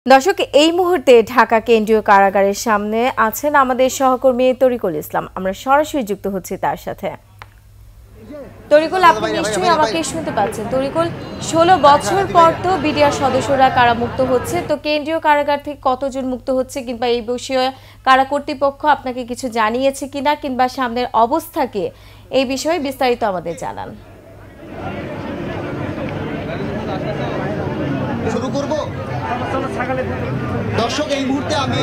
দর্শক এই মুহূর্তে ঢাকা কেন্দ্রীয় কারাগারের সামনে আছেন আমাদের সহকর্মী তরিকুল ইসলাম। আমরা সরাসরি যুক্ত হচ্ছি তার সাথে। তরিকুল, আপনি নিশ্চয়ই আমাকে শুনতে পাচ্ছেন। তরিকুল, 16 বছর পর তো বিডিআর সদস্যরা কারামুক্ত হচ্ছে, তো কেন্দ্রীয় কারাগার থেকে কতজন মুক্ত হচ্ছে কিংবা এই বিষয়ে কারা কর্তৃপক্ষ আপনাকে কিছু জানিয়েছে কিনা কিংবা সামনের অবস্থা কি, এই বিষয়ে বিস্তারিত আমাদের জানান। শুরু করব। দর্শক, এই মুহূর্তে আমি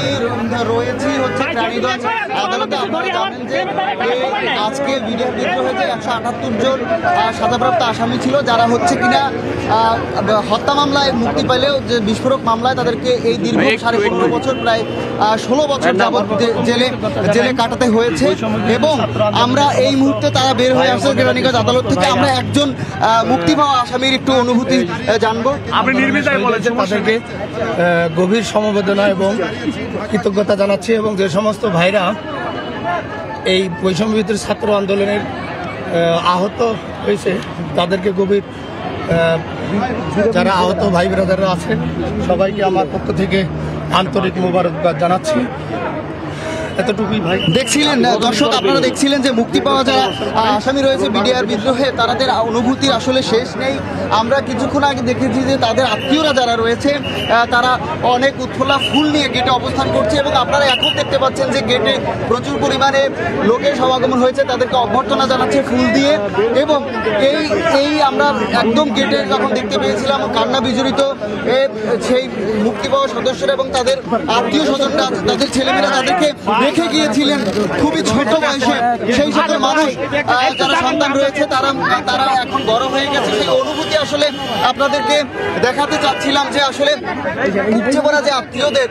রয়েছি হচ্ছে রানীগঞ্জ আদালতে। আপনারা জানেন যে আজকে বিডিআর বিদ্রোহে যে 178 জন সাজাপ্রাপ্ত আসামি ছিল, যারা হচ্ছে কিনা হত্যা মামলায় মুক্তি পেলেও যে বিস্ফোরক মামলায় তাদেরকে এই দীর্ঘ 15.5 বছর, প্রায় 16 বছর যাবৎ জেলে কাটাতে হয়েছে। এবং আমরা এই মুহূর্তে তারা বের হয়ে আসছে রানীগঞ্জ আদালত থেকে। আমরা একজন মুক্তি পাওয়া আসামির একটু অনুভূতি জানবো। আপনি নির্বিচারে বলেছেন, তাদেরকে গভীর সমবেদনা এবং কৃতজ্ঞতা জানাচ্ছি। এবং যে সমস্ত ভাইরা এই বৈষম্যবিরোধী ছাত্র আন্দোলনের আহত হয়েছে, তাদেরকে গভীর, যারা আহত ভাই ব্রাদাররা আছেন সবাইকে আমার পক্ষ থেকে আন্তরিক মোবারকবাদ জানাচ্ছি। এতটুকুই ভাই। দেখছিলেন দর্শক, আপনারা দেখছিলেন যে মুক্তি পাওয়া যারা আসামি রয়েছে বিডিআর বিদ্রোহে, তাদের অনুভূতির আসলে শেষ নেই। আমরা কিছুক্ষণ আগে দেখেছি যে তাদের আত্মীয়রা যারা রয়েছে তারা অনেক উৎফুল্লা ফুল নিয়ে গেটে অবস্থান করছে। এবং আপনারা এখন দেখতে পাচ্ছেন যে গেটে প্রচুর পরিমাণে লোকের সমাগমন হয়েছে, তাদেরকে অভ্যর্থনা জানাচ্ছে ফুল দিয়ে। এবং এই আমরা একদম গেটে যখন দেখতে পেয়েছিলাম কান্না বিজড়িত সেই মুক্তি পাওয়া সদস্যরা এবং তাদের আত্মীয় স্বজনরা, তাদের ছেলেমেয়েরা তাদেরকে রেখে গিয়েছিলেন খুবই ছোট বয়সে। সেই সকল মানুষ যারা সন্তান রয়েছে তারা এখন বড় হয়ে গেছে। সেই অনুভূতি আসলে আপনাদেরকে দেখাতে চাচ্ছিলাম যে আসলে উপচে পড়া যে আত্মীয়দের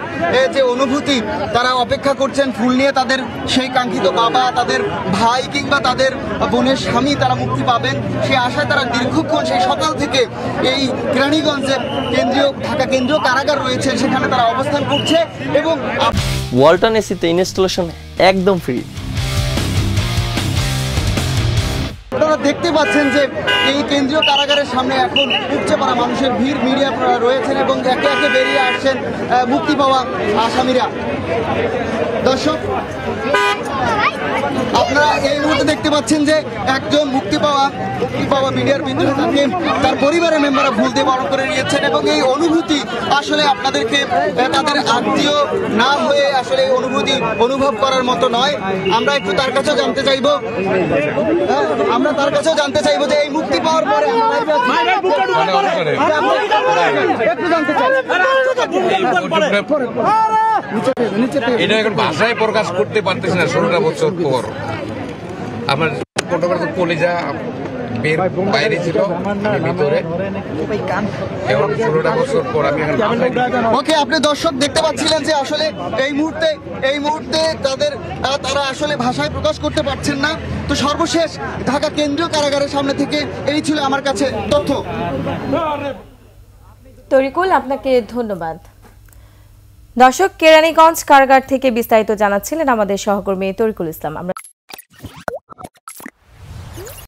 যে অনুভূতি, তারা অপেক্ষা করছেন ফুল নিয়ে তাদের সেই কাঙ্ক্ষিত বাবা, তাদের ভাই কিংবা তাদের বোনের স্বামী তারা মুক্তি পাবেন সেই আশায় তারা দীর্ঘক্ষণ সেই সকাল থেকে এই রানীগঞ্জের ঢাকা কেন্দ্রীয় কারাগার রয়েছে সেখানে তারা অবস্থান করছে। এবং ওয়ালটন এসিতে ইনস্টলেশন একদম ফ্রি। আপনারা দেখতে পাচ্ছেন যে এই কেন্দ্রীয় কারাগারের সামনে এখন উপচে পড়া মানুষের ভিড়, মিডিয়া রয়েছেন এবং একে একে বেরিয়ে আসছেন মুক্তি পাওয়া আসামিরা। দর্শক, আপনারা এই মুহূর্তে দেখতে পাচ্ছেন যে একজন মুক্তি পাওয়া বিডিআর বিদ্রোহে তাকে তার পরিবারের মেম্বাররা ফুল দিয়ে বরণ করে নিয়েছেন। এবং এই অনুভূতি আসলে আপনাদেরকে তাদের আত্মীয় না হয়ে আসলে এই অনুভূতি অনুভব করার মতো নয়। আমরা একটু তার কাছেও জানতে চাইবো যে এই মুক্তি পাওয়ার পরে এটা এখন ভাষায় প্রকাশ করতে পারতেছি না। 16 বছর পর আমার কলেজা বাইরে ছিল, ভিতরে এখন 16টা বছর পর আমি ওকে। আপনি দর্শক দেখতে পাচ্ছিলেন যে আসলে এই মুহূর্তে তারা আসলে ভাষায় প্রকাশ করতে পারছেন না। তো সর্বশেষ ঢাকা কেন্দ্রীয় কারাগারের সামনে থেকে এই ছিল আমার কাছে তথ্য। তরিকুল, আপনাকে ধন্যবাদ। দর্শক, কেরানীগঞ্জ কারাগার থেকে বিস্তারিত জানাচ্ছিলেন আমাদের সহকর্মী তরিকুল ইসলাম।